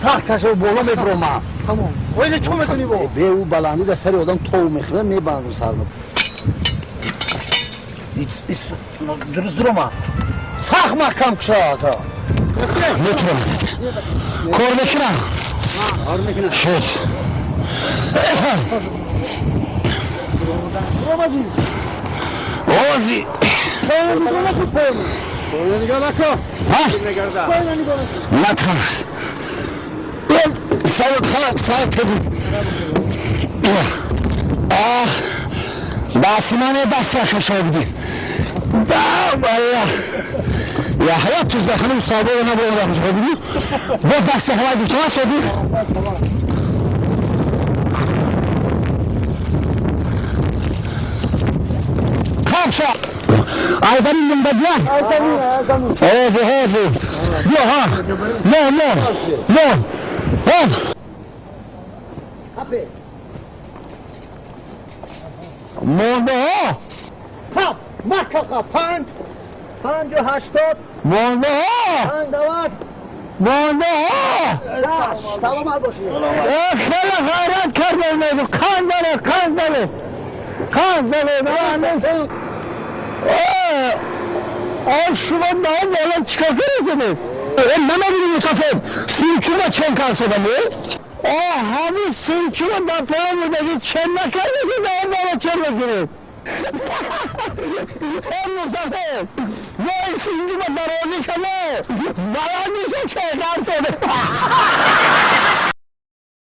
سخت کشه و بالا میبرم. تمام ولی چون میتونی با به او بلندی در سر آدم تو میخوره میبندم سرمت. درست درم. سخت محکم کشه آتا. میتونم. کار میکنم. کار میکنم. شد. اوزی. نگاه نکن. نترس. سایت بود. دست منه دست کشا بدید. والله یا حیات چیز بخنه مصابه و نبوده دست کشا بدید. با دست هوای بود چه سودی؟ کام شا آیدانی من بدیان هازی یا ها نه مونده ها پا مکاکا پنج و هشتاد مونده ها پنج دوات مونده ها سلام علیکم باشید خیلی غیرت کرده میدو کان داره آه شما نام بالا چکا کرده نمابینی مسافر سیرچون با چند کار سبنده همین سیرچون با پایان بودگی چند نکرده که نام بالا چند بکنید مسافر یا این سیرچون با درازی شما بالا میشه چند کار سبنده